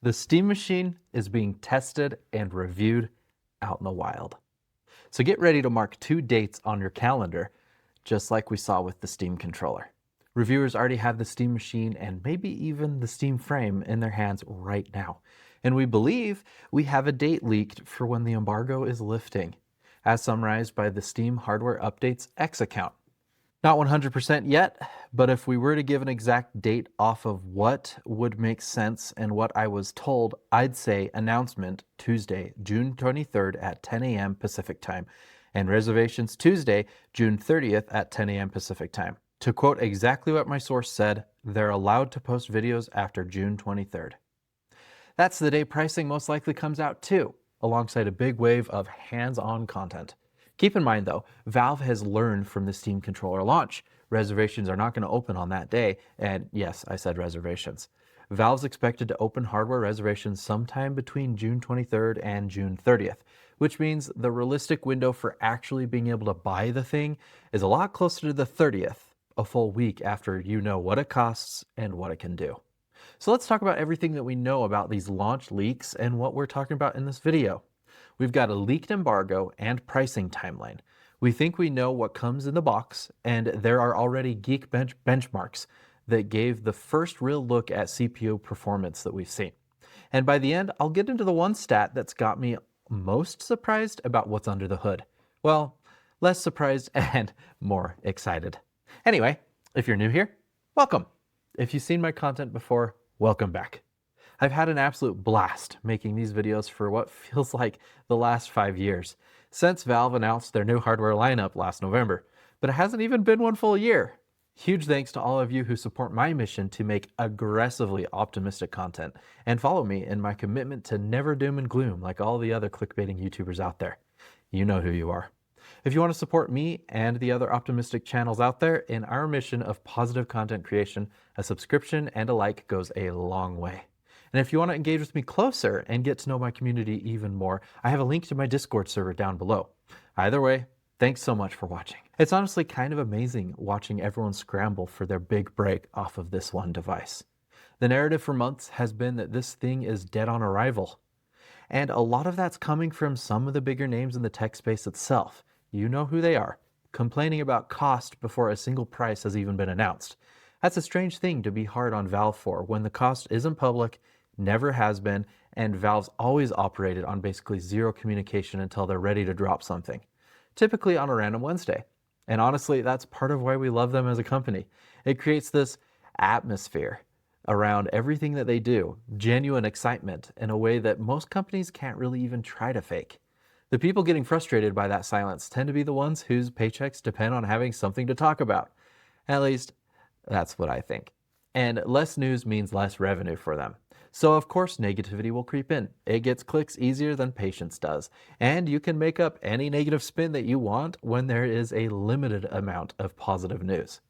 The Steam machine is being tested and reviewed out in the wild. So get ready to mark 2 dates on your calendar, just like we saw with the Steam controller. Reviewers already have the Steam machine and maybe even the Steam frame in their hands right now. And we believe we have a date leaked for when the embargo is lifting, as summarized by the Steam Hardware Updates X account. Not 100% yet, but if we were to give an exact date off of what would make sense and what I was told, I'd say announcement Tuesday, June 23rd at 10 a.m. Pacific time, and reservations Tuesday, June 30th at 10 a.m. Pacific time. To quote exactly what my source said, they're allowed to post videos after June 23rd. That's the day pricing most likely comes out too, alongside a big wave of hands-on content. Keep in mind though, Valve has learned from the Steam controller launch. Reservations are not going to open on that day, and yes, I said reservations. Valve's expected to open hardware reservations sometime between June 23rd and June 30th, which means the realistic window for actually being able to buy the thing is a lot closer to the 30th, a full week after you know what it costs and what it can do. So let's talk about everything that we know about these launch leaks and what we're talking about in this video. We've got a leaked embargo and pricing timeline. We think we know what comes in the box, and there are already Geekbench benchmarks that gave the first real look at CPU performance that we've seen. And by the end, I'll get into the one stat that's got me most surprised about what's under the hood. Well, less surprised and more excited. Anyway, if you're new here, welcome. If you've seen my content before, welcome back. I've had an absolute blast making these videos for what feels like the last 5 years, since Valve announced their new hardware lineup last November, but it hasn't even been one full year. Huge thanks to all of you who support my mission to make aggressively optimistic content and follow me in my commitment to never doom and gloom like all the other clickbaiting YouTubers out there. You know who you are. If you want to support me and the other optimistic channels out there in our mission of positive content creation, a subscription and a like goes a long way. And if you want to engage with me closer and get to know my community even more, I have a link to my Discord server down below. Either way, thanks so much for watching. It's honestly kind of amazing watching everyone scramble for their big break off of this one device. The narrative for months has been that this thing is dead on arrival. And a lot of that's coming from some of the bigger names in the tech space itself. You know who they are, complaining about cost before a single price has even been announced. That's a strange thing to be hard on Valve for when the cost isn't public, never has been, and Valve's always operated on basically zero communication until they're ready to drop something, typically on a random Wednesday. And honestly, that's part of why we love them as a company. It creates this atmosphere around everything that they do, genuine excitement in a way that most companies can't really even try to fake. The people getting frustrated by that silence tend to be the ones whose paychecks depend on having something to talk about. At least, that's what I think. And less news means less revenue for them. So of course negativity will creep in. It gets clicks easier than patience does. And you can make up any negative spin that you want when there is a limited amount of positive news.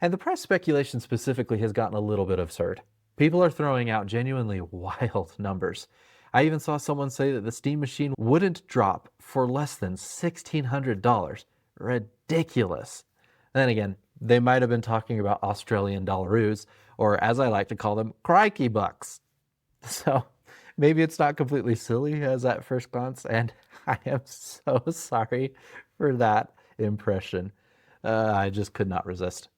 And the price speculation specifically has gotten a little bit absurd. People are throwing out genuinely wild numbers. I even saw someone say that the Steam machine wouldn't drop for less than $1,600. Ridiculous. And then again, they might have been talking about Australian dollaroos, or as I like to call them, crikey bucks. So maybe it's not completely silly as at first glance, and I am so sorry for that impression. I just could not resist.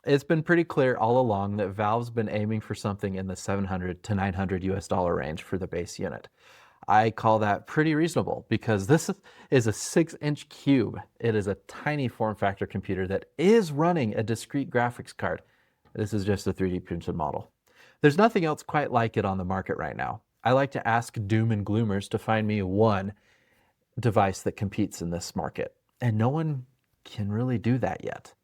It's been pretty clear all along that Valve's been aiming for something in the $700 to $900 US range for the base unit. I call that pretty reasonable because this is a 6-inch cube. It is a tiny form factor computer that is running a discrete graphics card. This is just a 3D printed model. There's nothing else quite like it on the market right now. I like to ask doom and gloomers to find me one device that competes in this market, and no one can really do that yet.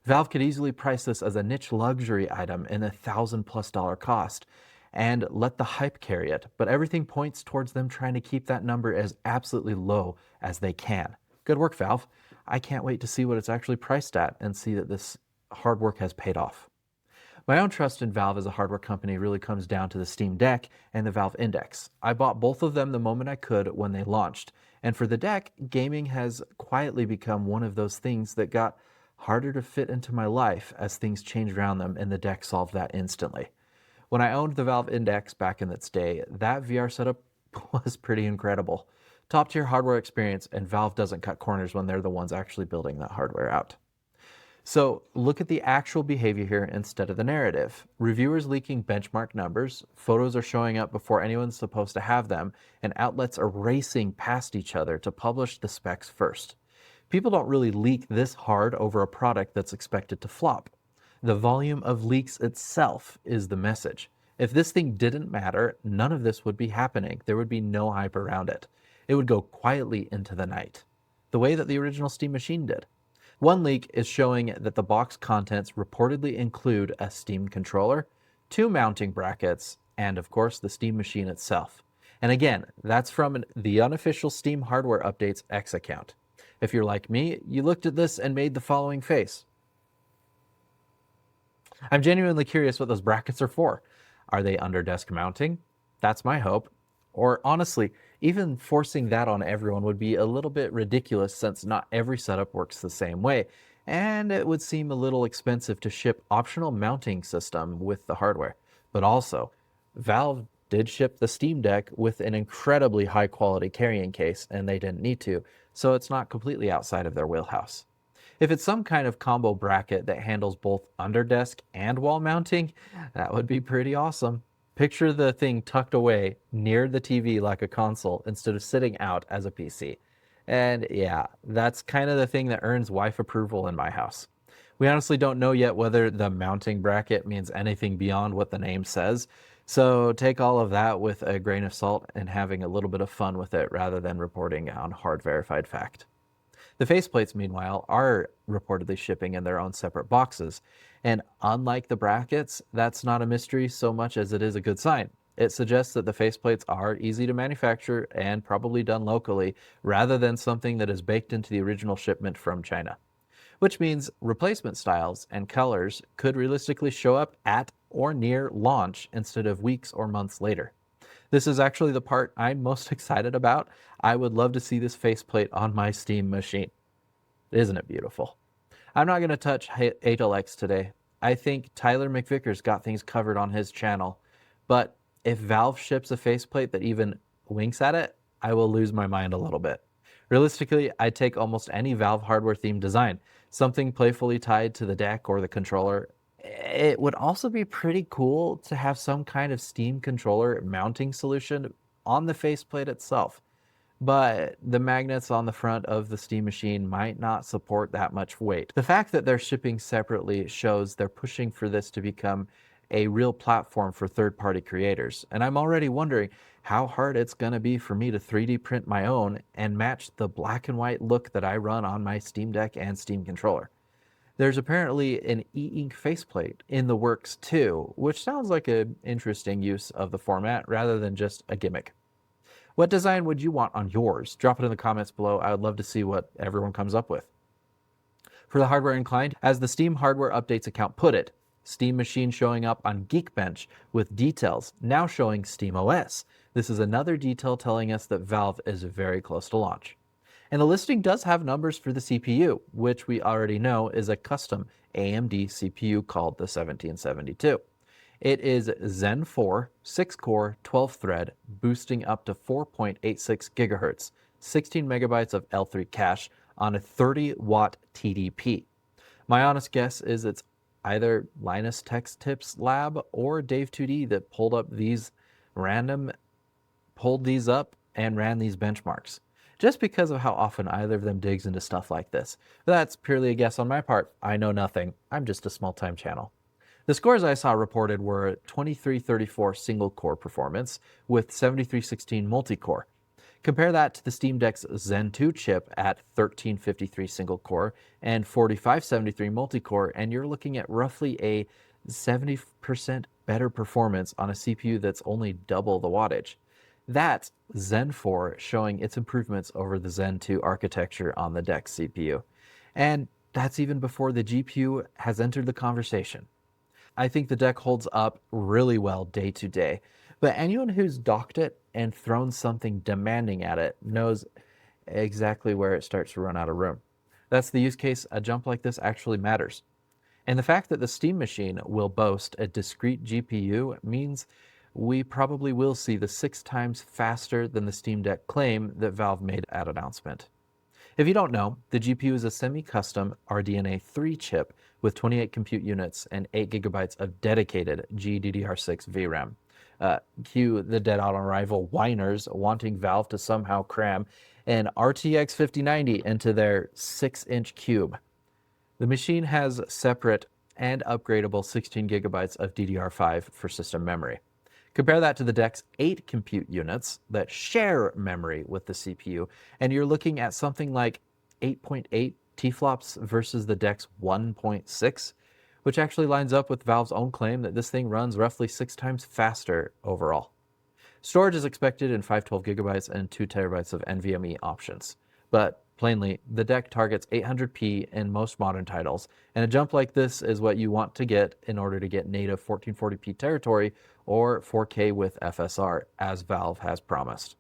Valve could easily price this as a niche luxury item in $1,000+ cost and let the hype carry it, but everything points towards them trying to keep that number as absolutely low as they can. Good work, Valve. I can't wait to see what it's actually priced at and see that this hard work has paid off. My own trust in Valve as a hardware company really comes down to the Steam Deck and the Valve Index. I bought both of them the moment I could when they launched, and for the Deck, gaming has quietly become one of those things that got harder to fit into my life as things changed around them, and the Deck solved that instantly. When I owned the Valve Index back in its day, that VR setup was pretty incredible. Top tier hardware experience, and Valve doesn't cut corners when they're the ones actually building that hardware out. So look at the actual behavior here instead of the narrative. Reviewers leaking benchmark numbers, photos are showing up before anyone's supposed to have them, and outlets are racing past each other to publish the specs first. People don't really leak this hard over a product that's expected to flop. The volume of leaks itself is the message. If this thing didn't matter, none of this would be happening. There would be no hype around it. It would go quietly into the night, the way that the original Steam machine did. One leak is showing that the box contents reportedly include a Steam controller, 2 mounting brackets, and of course the Steam machine itself. And again, that's from the unofficial Steam Hardware Updates X account. If you're like me, you looked at this and made the following face. I'm genuinely curious what those brackets are for. Are they under desk mounting? That's my hope. Or honestly, even forcing that on everyone would be a little bit ridiculous since not every setup works the same way, and it would seem a little expensive to ship optional mounting system with the hardware. But also, Valve did ship the Steam Deck with an incredibly high quality carrying case, and they didn't need to, so it's not completely outside of their wheelhouse. If it's some kind of combo bracket that handles both under desk and wall mounting, that would be pretty awesome. Picture the thing tucked away near the TV like a console instead of sitting out as a PC. And yeah, that's kind of the thing that earns wife approval in my house. We honestly don't know yet whether the mounting bracket means anything beyond what the name says, so take all of that with a grain of salt and having a little bit of fun with it rather than reporting on hard verified fact. The faceplates, meanwhile, are reportedly shipping in their own separate boxes. And unlike the brackets, that's not a mystery so much as it is a good sign. It suggests that the faceplates are easy to manufacture and probably done locally, rather than something that is baked into the original shipment from China. Which means replacement styles and colors could realistically show up at or near launch instead of weeks or months later. This is actually the part I'm most excited about. I would love to see this faceplate on my Steam machine. Isn't it beautiful? I'm not going to touch 8LX today. I think Tyler McVicker's got things covered on his channel. But if Valve ships a faceplate that even winks at it, I will lose my mind a little bit. Realistically, I'd take almost any Valve hardware themed design, something playfully tied to the deck or the controller. It would also be pretty cool to have some kind of Steam controller mounting solution on the faceplate itself. But the magnets on the front of the Steam machine might not support that much weight. The fact that they're shipping separately shows they're pushing for this to become a real platform for third-party creators. And I'm already wondering how hard it's going to be for me to 3D print my own and match the black and white look that I run on my Steam Deck and Steam controller. There's apparently an e-ink faceplate in the works too, which sounds like an interesting use of the format rather than just a gimmick. What design would you want on yours? Drop it in the comments below. I would love to see what everyone comes up with. For the hardware inclined, as the Steam Hardware Updates account put it, Steam machine showing up on Geekbench with details now showing SteamOS. This is another detail telling us that Valve is very close to launch. And the listing does have numbers for the CPU, which we already know is a custom AMD CPU called the 1772. It is Zen 4, 6-core, 12-thread, boosting up to 4.86 gigahertz, 16 megabytes of L3 cache on a 30-watt TDP. My honest guess is it's either Linus Tech Tips Lab or Dave2D that pulled these up and ran these benchmarks, just because of how often either of them digs into stuff like this. But that's purely a guess on my part. I know nothing. I'm just a small-time channel. The scores I saw reported were 2334 single-core performance with 7316 multi-core. Compare that to the Steam Deck's Zen 2 chip at 1353 single-core and 4573 multi-core, and you're looking at roughly a 70% better performance on a CPU that's only double the wattage. That's Zen 4 showing its improvements over the Zen 2 architecture on the Deck CPU. And that's even before the GPU has entered the conversation. I think the Deck holds up really well day to day, but anyone who's docked it and thrown something demanding at it knows exactly where it starts to run out of room. That's the use case a jump like this actually matters. And the fact that the Steam machine will boast a discrete GPU means we probably will see the 6 times faster than the Steam Deck claim that Valve made at announcement. If you don't know, the GPU is a semi-custom RDNA 3 chip with 28 compute units and 8 gigabytes of dedicated GDDR6 VRAM. Cue the dead on arrival whiners wanting Valve to somehow cram an RTX 5090 into their 6-inch cube. The machine has separate and upgradable 16 gigabytes of DDR5 for system memory. Compare that to the deck's 8 compute units that share memory with the CPU, and you're looking at something like 8.8 T-flops versus the deck's 1.6, which actually lines up with Valve's own claim that this thing runs roughly 6 times faster overall. Storage is expected in 512 gigabytes and 2 terabytes of NVMe options. But plainly, the deck targets 800p in most modern titles, and a jump like this is what you want to get in order to get native 1440p territory or 4K with FSR, as Valve has promised.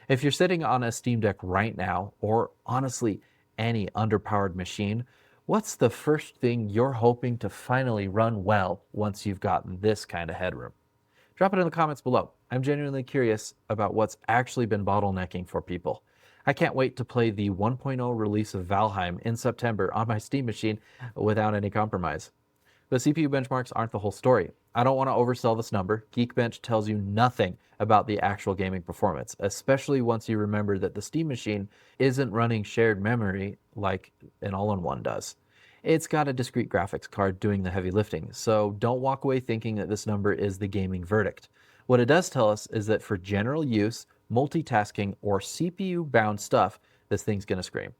If you're sitting on a Steam Deck right now, or honestly any underpowered machine, what's the first thing you're hoping to finally run well once you've got this kind of headroom? Drop it in the comments below. I'm genuinely curious about what's actually been bottlenecking for people. I can't wait to play the 1.0 release of Valheim in September on my Steam machine without any compromise. But CPU benchmarks aren't the whole story. I don't want to oversell this number. Geekbench tells you nothing about the actual gaming performance, especially once you remember that the Steam machine isn't running shared memory like an all-in-one does. It's got a discrete graphics card doing the heavy lifting, so don't walk away thinking that this number is the gaming verdict. What it does tell us is that for general use, multitasking, or CPU-bound stuff, this thing's gonna scream.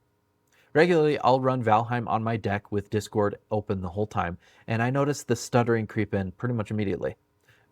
Regularly, I'll run Valheim on my deck with Discord open the whole time, and I notice the stuttering creep in pretty much immediately.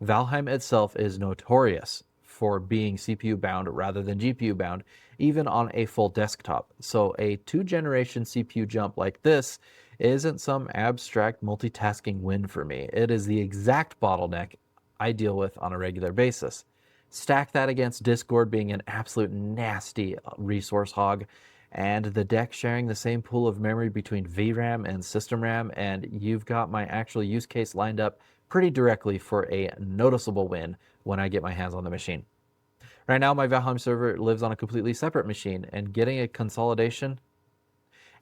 Valheim itself is notorious for being CPU-bound rather than GPU-bound, even on a full desktop. So a 2-generation CPU jump like this isn't some abstract multitasking win for me. It is the exact bottleneck I deal with on a regular basis. Stack that against Discord being an absolute nasty resource hog, and the deck sharing the same pool of memory between VRAM and system RAM, and you've got my actual use case lined up pretty directly for a noticeable win when I get my hands on the machine. Right now, my Valheim server lives on a completely separate machine, and getting a consolidation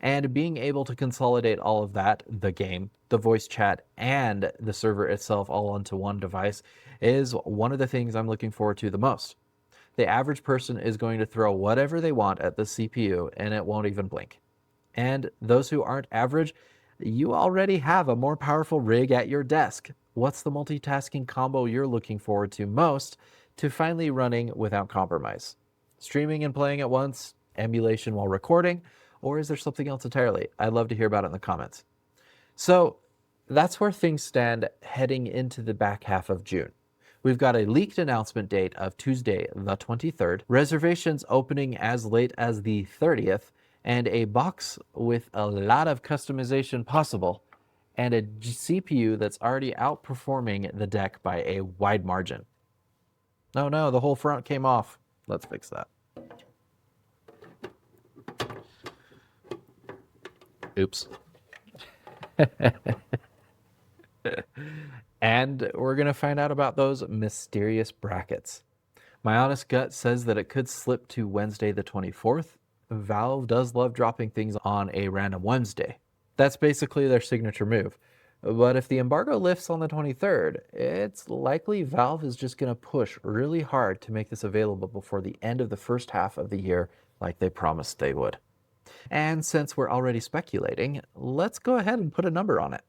and being able to consolidate all of that, the game, the voice chat, and the server itself all onto one device is one of the things I'm looking forward to the most. The average person is going to throw whatever they want at the CPU and it won't even blink. And those who aren't average, you already have a more powerful rig at your desk. What's the multitasking combo you're looking forward to most to finally running without compromise? Streaming and playing at once, emulation while recording, or is there something else entirely? I'd love to hear about it in the comments. So that's where things stand heading into the back half of June. We've got a leaked announcement date of Tuesday, the 23rd, reservations opening as late as the 30th, and a box with a lot of customization possible, and a CPU that's already outperforming the deck by a wide margin. Oh no, the whole front came off. Let's fix that. Oops. And we're going to find out about those mysterious brackets. My honest gut says that it could slip to Wednesday the 24th. Valve does love dropping things on a random Wednesday. That's basically their signature move. But if the embargo lifts on the 23rd, it's likely Valve is just going to push really hard to make this available before the end of the first half of the year like they promised they would. And since we're already speculating, let's go ahead and put a number on it.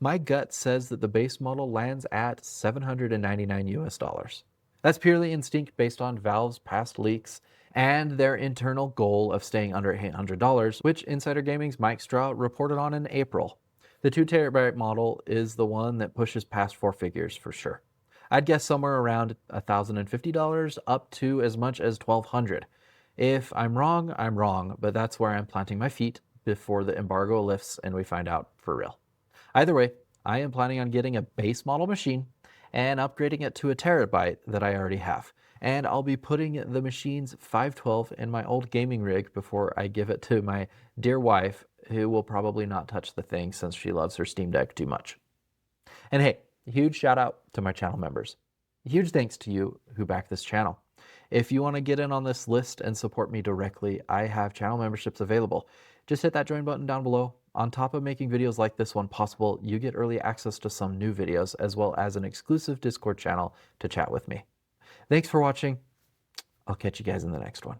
My gut says that the base model lands at $799 US. That's purely instinct based on Valve's past leaks and their internal goal of staying under $800, which Insider Gaming's Mike Straw reported on in April. The 2TB model is the one that pushes past 4 figures for sure. I'd guess somewhere around $1,050 up to as much as $1,200. If I'm wrong, but that's where I'm planting my feet before the embargo lifts and we find out for real. Either way, I am planning on getting a base model machine and upgrading it to a terabyte that I already have. And I'll be putting the machine's 512 in my old gaming rig before I give it to my dear wife, who will probably not touch the thing since she loves her Steam Deck too much. And hey, huge shout out to my channel members. Huge thanks to you who back this channel. If you want to get in on this list and support me directly, I have channel memberships available. Just hit that join button down below. On top of making videos like this one possible, you get early access to some new videos as well as an exclusive Discord channel to chat with me. Thanks for watching. I'll catch you guys in the next one.